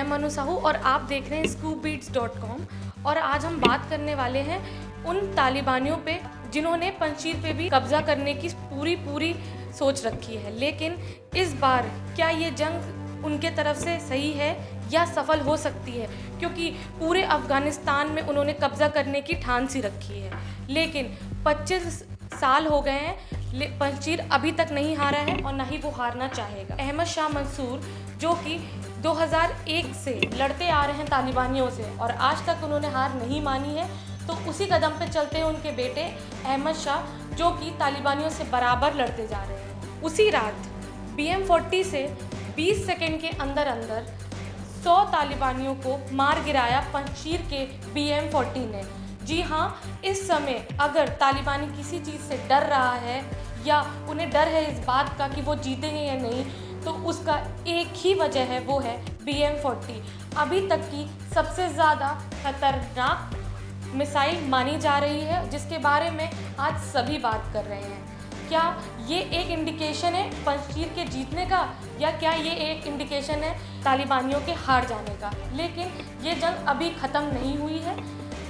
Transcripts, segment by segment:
मनु साहू और आप देख रहे हैं scoopbeats.com। और आज हम बात करने वाले हैं उन तालिबानियों पे जिन्होंने पंजशीर पे भी कब्जा करने की पूरी सोच रखी है। लेकिन इस बार क्या ये जंग उनके तरफ से सही है या सफल हो सकती है, क्योंकि पूरे अफ़गानिस्तान में उन्होंने कब्जा करने की ठान सी रखी है। लेकिन 25 साल हो गए हैं, पंजशीर अभी तक नहीं हारा है और ना ही वो हारना चाहेगा। अहमद शाह मंसूर जो कि 2001 से लड़ते आ रहे हैं तालिबानियों से और आज तक उन्होंने हार नहीं मानी है, तो उसी कदम पे चलते हैं उनके बेटे अहमद शाह जो कि तालिबानियों से बराबर लड़ते जा रहे हैं। उसी रात BM-40 से 20 सेकंड के अंदर 100 तालिबानियों को मार गिराया पंजशीर के BM-40 ने। जी हाँ, इस समय अगर तालिबानी किसी चीज़ से डर रहा है या उन्हें डर है इस बात का कि वो जीतेंगे या नहीं, तो उसका एक ही वजह है, वो है BM-40। अभी तक की सबसे ज़्यादा खतरनाक मिसाइल मानी जा रही है, जिसके बारे में आज सभी बात कर रहे हैं। क्या ये एक इंडिकेशन है पंजशीर के जीतने का, या क्या ये एक इंडिकेशन है तालिबानियों के हार जाने का? लेकिन ये जंग अभी ख़त्म नहीं हुई है।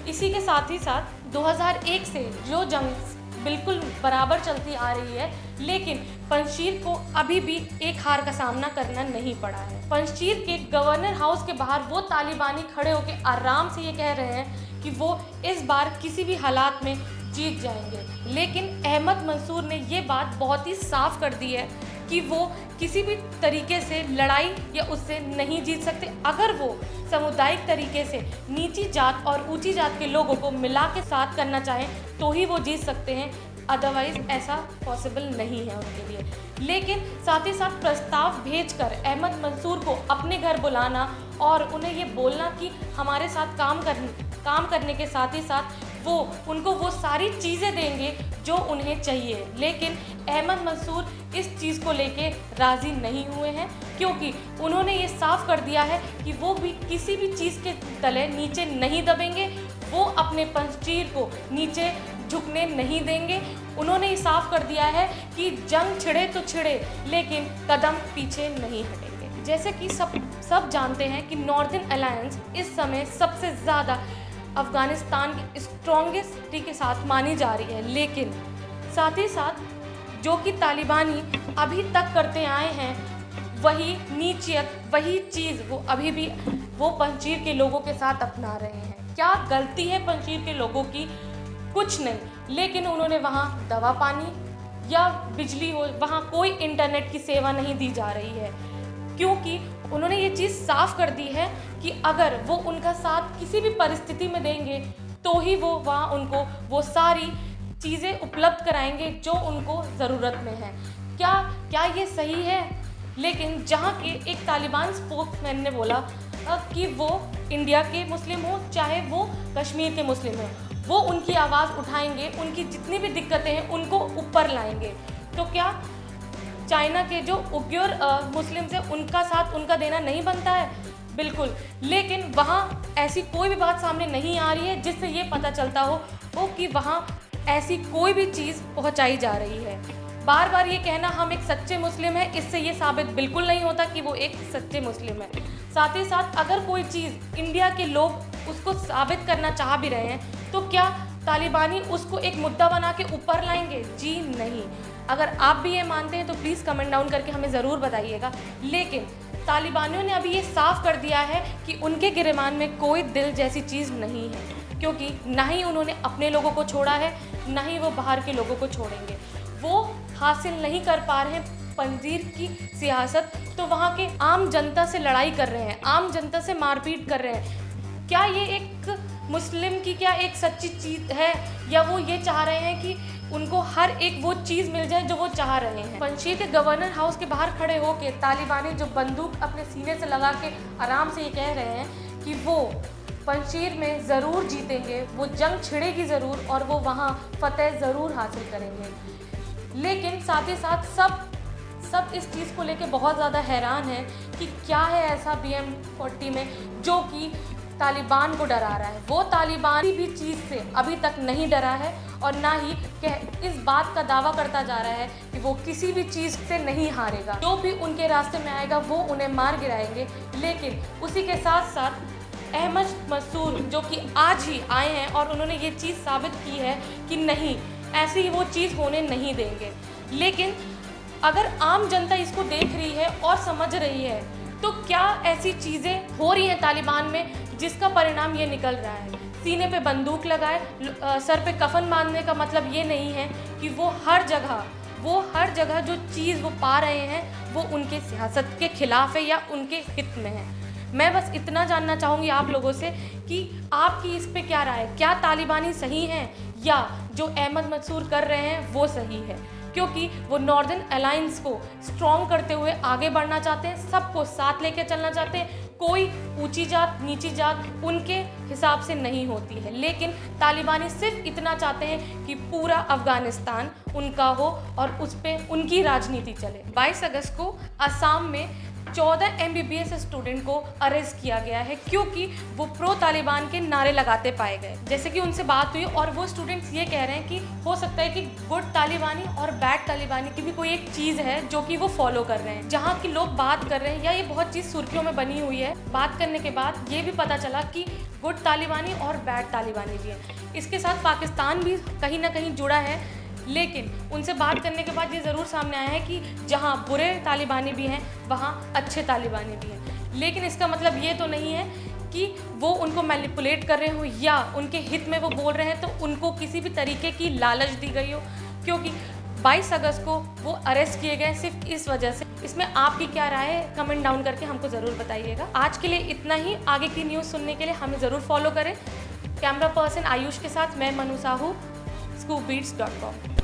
इसी के साथ ही साथ 2001 से जो जंग बिल्कुल बराबर चलती आ रही है, लेकिन पंजशीर को अभी भी एक हार का सामना करना नहीं पड़ा है। पंजशीर के गवर्नर हाउस के बाहर वो तालिबानी खड़े होकर आराम से ये कह रहे हैं कि वो इस बार किसी भी हालात में जीत जाएंगे। लेकिन अहमद मंसूर ने ये बात बहुत ही साफ कर दी है कि वो किसी भी तरीके से लड़ाई या उससे नहीं जीत सकते। अगर वो सामुदायिक तरीके से नीची जात और ऊंची जात के लोगों को मिला के साथ करना चाहें तो ही वो जीत सकते हैं, अदरवाइज़ ऐसा पॉसिबल नहीं है उनके लिए। लेकिन साथ ही साथ प्रस्ताव भेजकर अहमद मंसूर को अपने घर बुलाना और उन्हें ये बोलना कि हमारे साथ काम करने के साथ ही साथ वो उनको वो सारी चीज़ें देंगे जो उन्हें चाहिए। लेकिन अहमद मंसूर इस चीज़ को लेके राज़ी नहीं हुए हैं, क्योंकि उन्होंने ये साफ कर दिया है कि वो भी किसी भी चीज़ के तले नीचे नहीं दबेंगे, वो अपने पंजशीर को नीचे झुकने नहीं देंगे। उन्होंने ये साफ कर दिया है कि जंग छिड़े तो छिड़े, लेकिन कदम पीछे नहीं हटेंगे। जैसे कि सब जानते हैं कि नॉर्दर्न अलायंस इस समय सबसे ज़्यादा अफ़गानिस्तान के स्ट्रॉन्गेस्ट के साथ मानी जा रही है, लेकिन साथ ही साथ जो कि तालिबानी अभी तक करते आए हैं वही नीचियत, वही चीज़ वो अभी भी वो पंजशीर के लोगों के साथ अपना रहे हैं। क्या गलती है पंजशीर के लोगों की? कुछ नहीं, लेकिन उन्होंने वहाँ दवा पानी या बिजली हो, वहाँ कोई इंटरनेट की सेवा नहीं दी जा रही है, क्योंकि उन्होंने ये चीज़ साफ कर दी है कि अगर वो उनका साथ किसी भी परिस्थिति में देंगे तो ही वो वहाँ उनको वो सारी चीज़ें उपलब्ध कराएंगे जो उनको ज़रूरत में है। क्या ये सही है? लेकिन जहाँ के एक तालिबान स्पोक्समैन ने बोला कि वो इंडिया के मुस्लिम हो चाहे वो कश्मीर के मुस्लिम हैं, वो उनकी आवाज़ उठाएंगे, उनकी जितनी भी दिक्कतें हैं उनको ऊपर लाएंगे। तो क्या चाइना के जो उग्र मुस्लिम्स हैं उनका साथ उनका देना नहीं बनता है? बिल्कुल। लेकिन वहाँ ऐसी कोई भी बात सामने नहीं आ रही है जिससे ये पता चलता हो कि वहाँ ऐसी कोई भी चीज़ पहुँचाई जा रही है। बार बार ये कहना हम एक सच्चे मुस्लिम हैं, इससे ये साबित बिल्कुल नहीं होता कि वो एक सच्चे मुस्लिम है। साथ ही साथ अगर कोई चीज़ इंडिया के लोग उसको साबित करना चाह भी रहे हैं, तो क्या तालिबानी उसको एक मुद्दा बना के ऊपर लाएंगे? जी नहीं। अगर आप भी ये मानते हैं तो प्लीज़ कमेंट डाउन करके हमें ज़रूर बताइएगा। लेकिन तालिबानियों ने अभी ये साफ कर दिया है कि उनके गिरमान में कोई दिल जैसी चीज़ नहीं है, क्योंकि ना ही उन्होंने अपने लोगों को छोड़ा है, ना ही वो बाहर के लोगों को छोड़ेंगे। वो हासिल नहीं कर पा रहे हैं पंजशीर की सियासत, तो वहाँ के आम जनता से लड़ाई कर रहे हैं, आम जनता से मारपीट कर रहे हैं। क्या ये एक मुस्लिम की क्या एक सच्ची चीज़ है, या वो ये चाह रहे हैं कि उनको हर एक वो चीज़ मिल जाए जो वो चाह रहे हैं? पंजशीर के गवर्नर हाउस के बाहर खड़े होकर तालिबानी जो बंदूक अपने सीने से लगा के आराम से ये कह रहे हैं कि वो पंजशीर में ज़रूर जीतेंगे, वो जंग छिड़ेगी ज़रूर और वो वहाँ फतेह ज़रूर हासिल करेंगे। लेकिन साथ ही साथ सब इस चीज़ को लेके बहुत ज़्यादा हैरान है कि क्या है ऐसा BM-40 में जो कि तालिबान को डरा रहा है। वो तालिबान भी चीज़ से अभी तक नहीं डरा है और ना ही इस बात का दावा करता जा रहा है कि वो किसी भी चीज़ से नहीं हारेगा। जो भी उनके रास्ते में आएगा वो उन्हें मार गिराएंगे। लेकिन उसी के साथ साथ अहमद मंसूर जो कि आज ही आए हैं और उन्होंने ये चीज़ साबित की है कि नहीं, ऐसी वो चीज़ होने नहीं देंगे। लेकिन अगर आम जनता इसको देख रही है और समझ रही है तो क्या ऐसी चीज़ें हो रही हैं तालिबान में जिसका परिणाम ये निकल रहा है? सीने पे बंदूक लगाए, सर पे कफन बांधने का मतलब ये नहीं है कि वो हर जगह जो चीज़ वो पा रहे हैं वो उनके सियासत के खिलाफ है या उनके हित में है। मैं बस इतना जानना चाहूँगी आप लोगों से कि आपकी इस पे क्या राय है? क्या तालिबानी सही हैं या जो अहमद मंसूर कर रहे हैं वो सही है? क्योंकि वो नॉर्दर्न अलायंस को स्ट्रॉन्ग करते हुए आगे बढ़ना चाहते हैं, सबको साथ लेके चलना चाहते हैं। कोई ऊंची जात नीची जात उनके हिसाब से नहीं होती है, लेकिन तालिबानी सिर्फ इतना चाहते हैं कि पूरा अफगानिस्तान उनका हो और उस पर उनकी राजनीति चले। 22 अगस्त को असम में 14 MBBS स्टूडेंट को अरेस्ट किया गया है क्योंकि वो प्रो तालिबान के नारे लगाते पाए गए। जैसे कि उनसे बात हुई और वो स्टूडेंट्स ये कह रहे हैं कि हो सकता है कि गुड तालिबानी और बैड तालिबानी की भी कोई एक चीज़ है जो कि वो फॉलो कर रहे हैं। जहाँ की लोग बात कर रहे हैं या ये बहुत चीज़ सुर्खियों में बनी हुई है, बात करने के बाद ये भी पता चला कि गुड तालिबानी और बैड तालिबानी भी है। इसके साथ पाकिस्तान भी कहीं ना कहीं जुड़ा है, लेकिन उनसे बात करने के बाद ये ज़रूर सामने आया है कि जहाँ बुरे तालिबानी भी हैं वहाँ अच्छे तालिबानी भी हैं। लेकिन इसका मतलब ये तो नहीं है कि वो उनको मैनिपुलेट कर रहे हो या उनके हित में वो बोल रहे हैं तो उनको किसी भी तरीके की लालच दी गई हो, क्योंकि 22 अगस्त को वो अरेस्ट किए गए सिर्फ इस वजह से। इसमें आपकी क्या राय है? कमेंट डाउन करके हमको ज़रूर बताइएगा। आज के लिए इतना ही। आगे की न्यूज़ सुनने के लिए हमें ज़रूर फॉलो करें। कैमरा पर्सन आयुष के साथ मैं मनु साहू, scoopbeats.com।